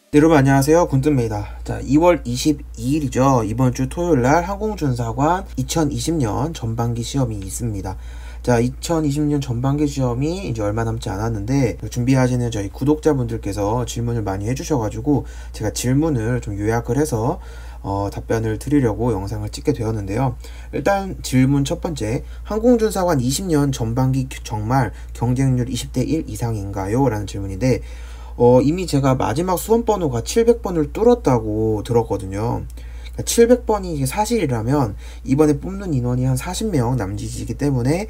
네, 여러분 안녕하세요. 군뜸입니다. 자, 2월 22일이죠. 이번 주 토요일날 항공준사관 2020년 전반기 시험이 있습니다. 자, 2020년 전반기 시험이 이제 얼마 남지 않았는데 준비하시는 저희 구독자분들께서 질문을 많이 해주셔가지고 제가 질문을 좀 요약을 해서 답변을 드리려고 영상을 찍게 되었는데요. 일단 질문 첫 번째, 항공준사관 20년 전반기 정말 경쟁률 20대 1 이상인가요? 라는 질문인데 이미 제가 마지막 수험 번호가 700번을 뚫었다고 들었거든요. 700번이 사실이라면 이번에 뽑는 인원이 한 40명 남짓이기 때문에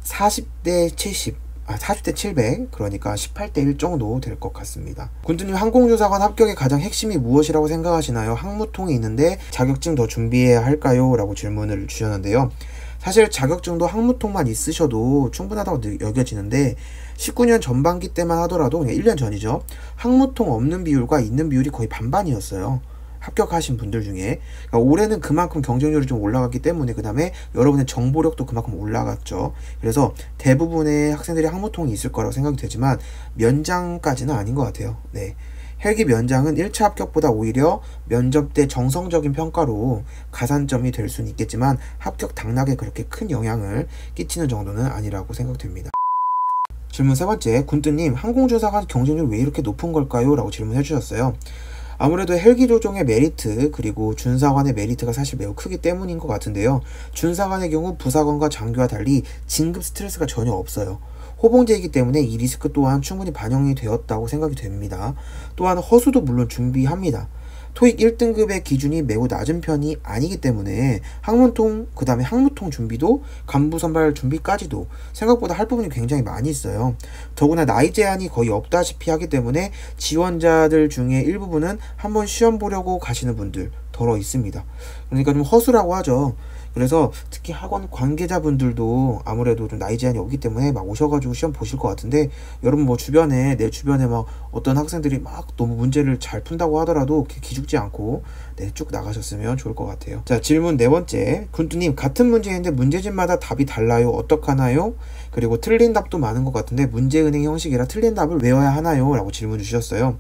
40대 70, 40대 700, 그러니까 18대 1 정도 될 것 같습니다. 군두님, 항공조사관 합격의 가장 핵심이 무엇이라고 생각하시나요? 항무통이 있는데 자격증 더 준비해야 할까요? 라고 질문을 주셨는데요. 사실 자격증도 항무통만 있으셔도 충분하다고 여겨지는데 19년 전반기 때만 하더라도 그냥 1년 전이죠. 항무통 없는 비율과 있는 비율이 거의 반반이었어요. 합격하신 분들 중에. 그러니까 올해는 그만큼 경쟁률이 좀 올라갔기 때문에 그 다음에 여러분의 정보력도 그만큼 올라갔죠. 그래서 대부분의 학생들이 항무통이 있을 거라고 생각이 되지만 면장까지는 아닌 것 같아요. 네. 헬기 면장은 1차 합격보다 오히려 면접 때 정성적인 평가로 가산점이 될 수는 있겠지만 합격 당락에 그렇게 큰 영향을 끼치는 정도는 아니라고 생각됩니다. 질문 세 번째, 군뜨님, 항공조사관 경쟁률 왜 이렇게 높은 걸까요? 라고 질문해 주셨어요. 아무래도 헬기 조종의 메리트 그리고 준사관의 메리트가 사실 매우 크기 때문인 것 같은데요. 준사관의 경우 부사관과 장교와 달리 진급 스트레스가 전혀 없어요. 호봉제이기 때문에 이 리스크 또한 충분히 반영이 되었다고 생각이 됩니다. 또한 허수도 물론 준비합니다. 토익 1등급의 기준이 매우 낮은 편이 아니기 때문에 항문통, 그 다음에 항무통 준비도 간부 선발 준비까지도 생각보다 할 부분이 굉장히 많이 있어요. 더구나 나이 제한이 거의 없다시피 하기 때문에 지원자들 중에 일부분은 한번 시험 보려고 가시는 분들 덜어 있습니다. 그러니까 좀 허수라고 하죠. 그래서 특히 학원 관계자분들도 아무래도 좀 나이 제한이 없기 때문에 막 오셔가지고 시험 보실 것 같은데, 여러분 뭐 주변에, 내 주변에 막 어떤 학생들이 막 너무 문제를 잘 푼다고 하더라도 기죽지 않고 쭉 나가셨으면 좋을 것 같아요. 자, 질문 네 번째, 군뚜님, 같은 문제인데 문제집마다 답이 달라요. 어떡하나요? 그리고 틀린 답도 많은 것 같은데 문제은행 형식이라 틀린 답을 외워야 하나요? 라고 질문 주셨어요.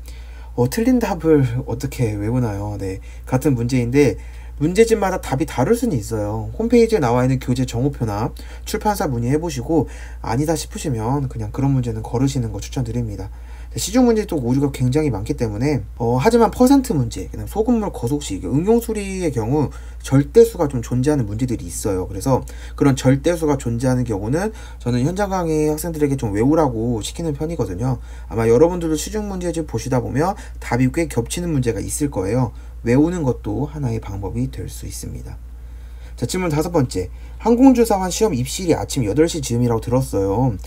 틀린 답을 어떻게 외우나요? 네, 같은 문제인데 문제집마다 답이 다를 수는 있어요. 홈페이지에 나와 있는 교재 정오표나 출판사 문의해보시고 아니다 싶으시면 그냥 그런 문제는 거르시는 거 추천드립니다. 시중 문제도 오류가 굉장히 많기 때문에 하지만 퍼센트 문제, 그다음 소금물 거속식, 응용수리의 경우 절대수가 좀 존재하는 문제들이 있어요. 그래서 그런 절대수가 존재하는 경우는 저는 현장 강의 학생들에게 좀 외우라고 시키는 편이거든요. 아마 여러분들도 시중 문제집 보시다 보면 답이 꽤 겹치는 문제가 있을 거예요. 외우는 것도 하나의 방법이 될 수 있습니다. 자, 질문 다섯 번째, 항공조사관 시험 입실이 아침 8시 즈음이라고 들었어요.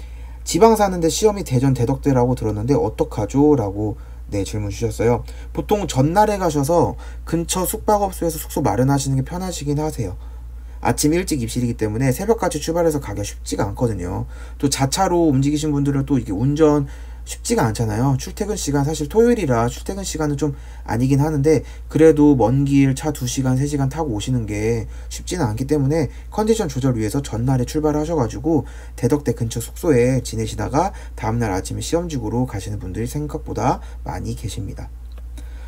지방 사는데 시험이 대전 대덕대라고 들었는데 어떡하죠? 라고 질문 주셨어요. 보통 전날에 가셔서 근처 숙박업소에서 숙소 마련하시는 게 편하시긴 하세요. 아침 일찍 입실이기 때문에 새벽까지 출발해서 가기가 쉽지가 않거든요. 또 자차로 움직이신 분들은 또 이게 운전 쉽지가 않잖아요. 출퇴근 시간, 사실 토요일이라 출퇴근 시간은 좀 아니긴 하는데 그래도 먼 길 차 2시간, 3시간 타고 오시는 게 쉽지는 않기 때문에 컨디션 조절 위해서 전날에 출발하셔가지고 대덕대 근처 숙소에 지내시다가 다음날 아침에 시험지구로 가시는 분들이 생각보다 많이 계십니다.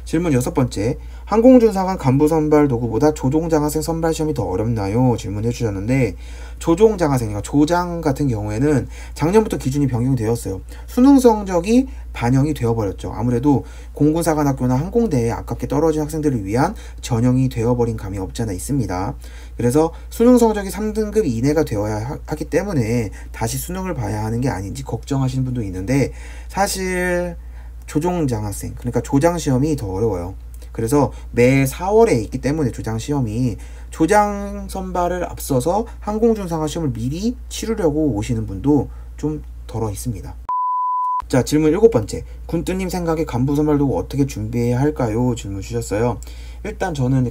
질문 여섯 번째, 항공준사관 간부 선발 도구보다 조종장학생 선발 시험이 더 어렵나요? 질문해 주셨는데, 조종장학생, 그러니까 조장 같은 경우에는 작년부터 기준이 변경되었어요. 수능 성적이 반영이 되어버렸죠. 아무래도 공군사관학교나 항공대에 아깝게 떨어진 학생들을 위한 전형이 되어버린 감이 없지 않아 있습니다. 그래서 수능 성적이 3등급 이내가 되어야 하기 때문에 다시 수능을 봐야 하는 게 아닌지 걱정하시는 분도 있는데, 사실 조종장학생, 그러니까 조장시험이 더 어려워요. 그래서 매 4월에 있기 때문에 조장시험이, 조장 선발을 앞서서 항공준사관 시험을 미리 치르려고 오시는 분도 좀 덜어 있습니다. 자, 질문 일곱 번째, 군뚜님 생각에 간부 선발 도구 어떻게 준비해야 할까요? 질문 주셨어요. 일단 저는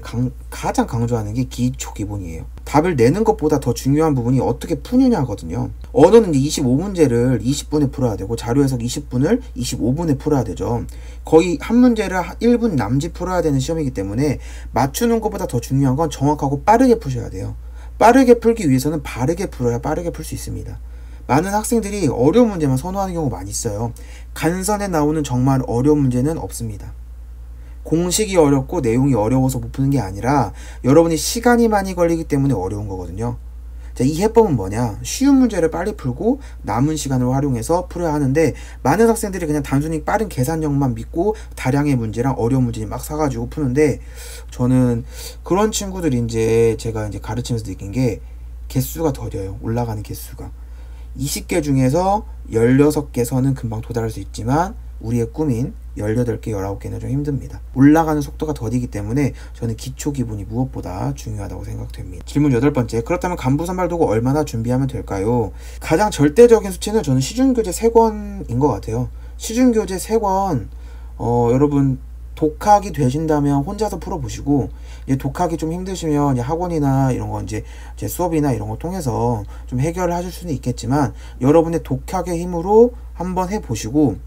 가장 강조하는 게 기초 기본이에요. 답을 내는 것보다 더 중요한 부분이 어떻게 푸느냐거든요. 언어는 이제 25문제를 20분에 풀어야 되고 자료 해석 20분을 25분에 풀어야 되죠. 거의 한 문제를 1분 남짓 풀어야 되는 시험이기 때문에 맞추는 것보다 더 중요한 건 정확하고 빠르게 푸셔야 돼요. 빠르게 풀기 위해서는 바르게 풀어야 빠르게 풀 수 있습니다. 많은 학생들이 어려운 문제만 선호하는 경우가 많이 있어요. 간선에 나오는 정말 어려운 문제는 없습니다. 공식이 어렵고 내용이 어려워서 못 푸는 게 아니라 여러분이 시간이 많이 걸리기 때문에 어려운 거거든요. 자, 이 해법은 뭐냐? 쉬운 문제를 빨리 풀고 남은 시간을 활용해서 풀어야 하는데, 많은 학생들이 그냥 단순히 빠른 계산력만 믿고 다량의 문제랑 어려운 문제 막 사가지고 푸는데, 저는 그런 친구들이 이제 제가 이제 가르치면서 느낀 게 개수가 더뎌요. 올라가는 개수가. 20개 중에서 16개 선은 금방 도달할 수 있지만 우리의 꿈인 18개, 19개는 좀 힘듭니다. 올라가는 속도가 더디기 때문에 저는 기초 기본이 무엇보다 중요하다고 생각됩니다. 질문 8번째. 그렇다면 간부 선발 도구 얼마나 준비하면 될까요? 가장 절대적인 수치는 저는 시중교재 3권인 것 같아요. 시중교재 3권, 여러분 독학이 되신다면 혼자서 풀어보시고, 이제 독학이 좀 힘드시면 이제 학원이나 이런 거 이제 제 수업이나 이런 거 통해서 좀 해결을 하실 수는 있겠지만, 여러분의 독학의 힘으로 한번 해보시고,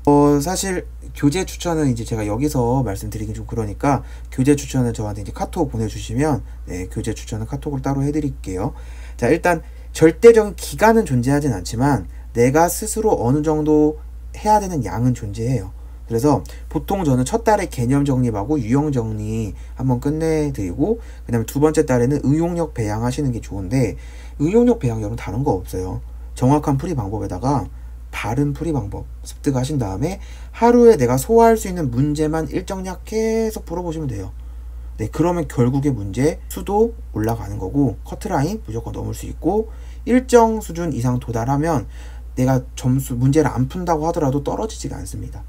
사실 교재 추천은 이제 제가 여기서 말씀드리긴 좀 그러니까, 교재 추천은 저한테 이제 카톡 보내주시면, 네, 교재 추천은 카톡으로 따로 해드릴게요. 자, 일단 절대적인 기간은 존재하진 않지만 내가 스스로 어느 정도 해야 되는 양은 존재해요. 그래서 보통 저는 첫 달에 개념 정립하고 유형 정리 한번 끝내드리고, 그 다음에 두 번째 달에는 응용력 배양 하시는 게 좋은데, 응용력 배양 여러분 다른 거 없어요. 정확한 풀이 방법에다가 바른 풀이 방법 습득하신 다음에 하루에 내가 소화할 수 있는 문제만 일정량 계속 풀어보시면 돼요. 네, 그러면 결국에 문제 수도 올라가는 거고, 커트라인 무조건 넘을 수 있고, 일정 수준 이상 도달하면 내가 문제를 안 푼다고 하더라도 떨어지지가 않습니다.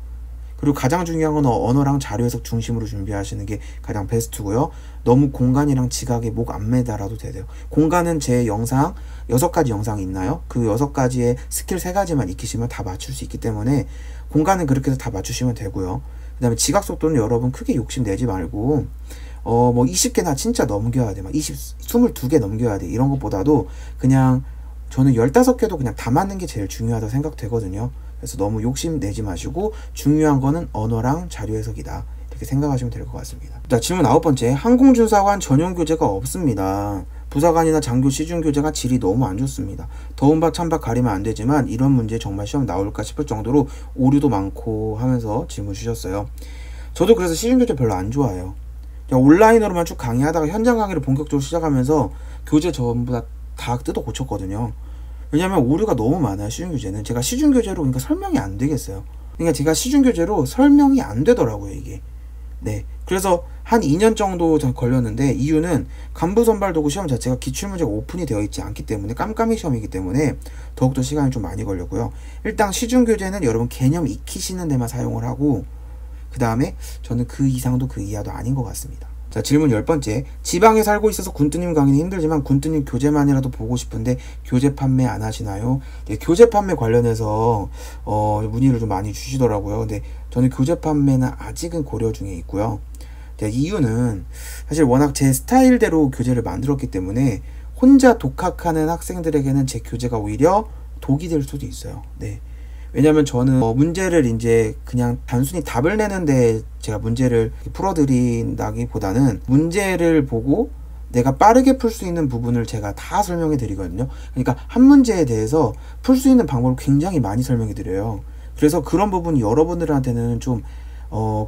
그리고 가장 중요한 건 언어랑 자료 해석 중심으로 준비하시는 게 가장 베스트고요. 너무 공간이랑 지각에 목 안 매달아도 돼요. 공간은 제 영상 6가지 영상이 있나요? 그 6가지의 스킬 3가지만 익히시면 다 맞출 수 있기 때문에 공간은 그렇게 해서 다 맞추시면 되고요. 그 다음에 지각 속도는 여러분 크게 욕심내지 말고, 뭐 20개나 진짜 넘겨야 돼. 막 22개 넘겨야 돼. 이런 것보다도 그냥 저는 15개도 그냥 다 맞는 게 제일 중요하다고 생각되거든요. 그래서 너무 욕심 내지 마시고, 중요한 거는 언어랑 자료 해석이다, 이렇게 생각하시면 될 것 같습니다. 자, 질문 9번째. 항공준사관 전용 교재가 없습니다. 부사관이나 장교 시중 교재가 질이 너무 안 좋습니다. 더운 밥 찬밥 가리면 안 되지만 이런 문제 정말 시험 나올까 싶을 정도로 오류도 많고 하면서 질문 주셨어요. 저도 그래서 시중 교재 별로 안 좋아해요. 그냥 온라인으로만 쭉 강의하다가 현장 강의를 본격적으로 시작하면서 교재 전부 다 뜯어 고쳤거든요. 왜냐면 오류가 너무 많아요. 시중교재는 제가 시중교재로 그러니까 설명이 안 되겠어요. 그러니까 제가 시중교재로 설명이 안 되더라고요, 이게. 네, 그래서 한 2년 정도 걸렸는데, 이유는 간부 선발 도구 시험 자체가 기출문제가 오픈이 되어 있지 않기 때문에, 깜깜이 시험이기 때문에 더욱더 시간이 좀 많이 걸렸고요. 일단 시중교재는 여러분 개념 익히시는 데만 사용을 하고, 그 다음에 저는 그 이상도 그 이하도 아닌 것 같습니다. 자, 질문 10번째. 지방에 살고 있어서 군뜨님 강의는 힘들지만 군뜨님 교재만이라도 보고 싶은데 교재 판매 안 하시나요? 네, 교재 판매 관련해서 문의를 좀 많이 주시더라고요. 근데 저는 교재 판매는 아직은 고려 중에 있고요. 네, 이유는 사실 워낙 제 스타일대로 교재를 만들었기 때문에 혼자 독학하는 학생들에게는 제 교재가 오히려 독이 될 수도 있어요. 네. 왜냐면 저는 문제를 이제 그냥 단순히 답을 내는데 제가 문제를 풀어드린다기보다는 문제를 보고 내가 빠르게 풀 수 있는 부분을 제가 다 설명해 드리거든요. 그러니까 한 문제에 대해서 풀 수 있는 방법을 굉장히 많이 설명해 드려요. 그래서 그런 부분이 여러분들한테는 좀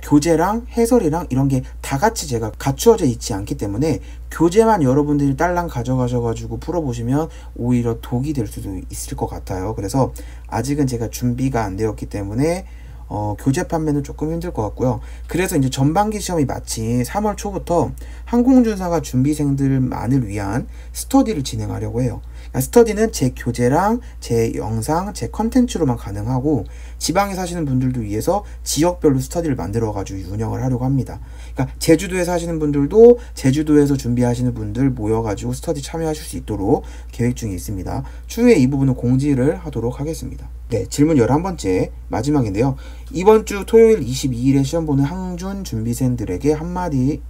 교재랑 해설이랑 이런 게 다 같이 제가 갖추어져 있지 않기 때문에 교재만 여러분들이 딸랑 가져가셔가지고 풀어보시면 오히려 독이 될 수도 있을 것 같아요. 그래서 아직은 제가 준비가 안 되었기 때문에 교재 판매는 조금 힘들 것 같고요. 그래서 이제 전반기 시험이 마치 3월 초부터 항공준사가 준비생들만을 위한 스터디를 진행하려고 해요. 그러니까 스터디는 제 교재랑 제 영상, 제 컨텐츠로만 가능하고, 지방에 사시는 분들도 위해서 지역별로 스터디를 만들어가지고 운영을 하려고 합니다. 그러니까 제주도에 사시는 분들도 제주도에서 준비하시는 분들 모여가지고 스터디 참여하실 수 있도록 계획 중에 있습니다. 추후에 이 부분은 공지를 하도록 하겠습니다. 네, 질문 11번째 마지막인데요. 이번 주 토요일 22일에 시험 보는 항준 준비생들에게 한마디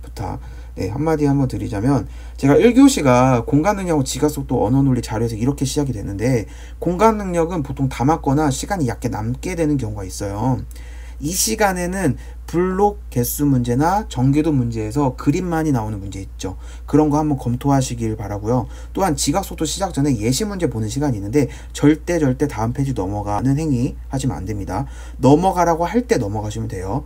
부탁. 네, 한마디 한번 드리자면, 제가 1교시가 공간능력하고 지각속도, 언어논리, 자료해석 이렇게 시작이 되는데, 공간능력은 보통 다 맞거나 시간이 얕게 남게 되는 경우가 있어요. 이 시간에는 블록 개수 문제나 정규도 문제에서 그림만이 나오는 문제 있죠. 그런 거 한번 검토하시길 바라고요. 또한 지각속도 시작 전에 예시 문제 보는 시간이 있는데 절대 다음 페이지 넘어가는 행위 하시면 안 됩니다. 넘어가라고 할 때 넘어가시면 돼요.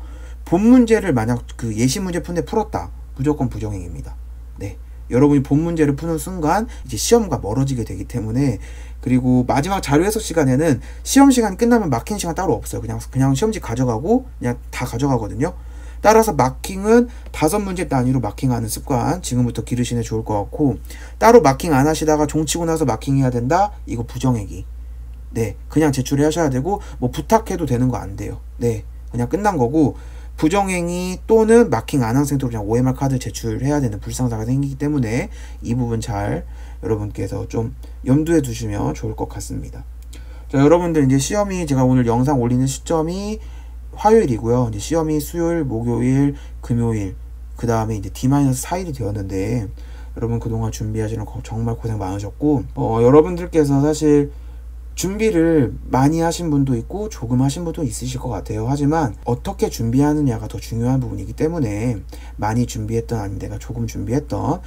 본 문제를 만약 그 예시 문제 푼데 풀었다. 무조건 부정행입니다. 네. 여러분이 본 문제를 푸는 순간 이제 시험과 멀어지게 되기 때문에, 그리고 마지막 자료 해석 시간에는 시험 시간 끝나면 마킹 시간 따로 없어요. 그냥 시험지 가져가고 그냥 다 가져가거든요. 따라서 마킹은 5문제 단위로 마킹하는 습관 지금부터 기르시면 좋을 것 같고, 따로 마킹 안 하시다가 종치고 나서 마킹해야 된다? 이거 부정행위. 네, 그냥 제출해 하셔야 되고, 뭐 부탁해도 되는 거 안 돼요. 네, 그냥 끝난 거고, 부정행위 또는 마킹 안 한 상태로 그냥 OMR 카드 제출해야 되는 불상사가 생기기 때문에 이 부분 잘 여러분께서 좀 염두에 두시면 좋을 것 같습니다. 자, 여러분들 이제 시험이, 제가 오늘 영상 올리는 시점이 화요일이고요. 이제 시험이 수요일, 목요일, 금요일, 그 다음에 이제 D-4일이 되었는데, 여러분 그동안 준비하시는 거 정말 고생 많으셨고, 여러분들께서 사실 준비를 많이 하신 분도 있고 조금 하신 분도 있으실 것 같아요. 하지만 어떻게 준비하느냐가 더 중요한 부분이기 때문에, 많이 준비했던 아닌 내가 조금 준비했던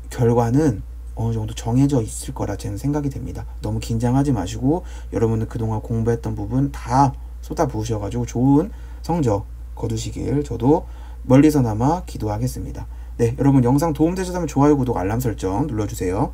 결과는 어느 정도 정해져 있을 거라 저는 생각이 됩니다. 너무 긴장하지 마시고 여러분은 그동안 공부했던 부분 다 쏟아 부으셔가지고 좋은 성적 거두시길 저도 멀리서나마 기도하겠습니다. 네, 여러분 영상 도움되셨다면 좋아요, 구독, 알람 설정 눌러주세요.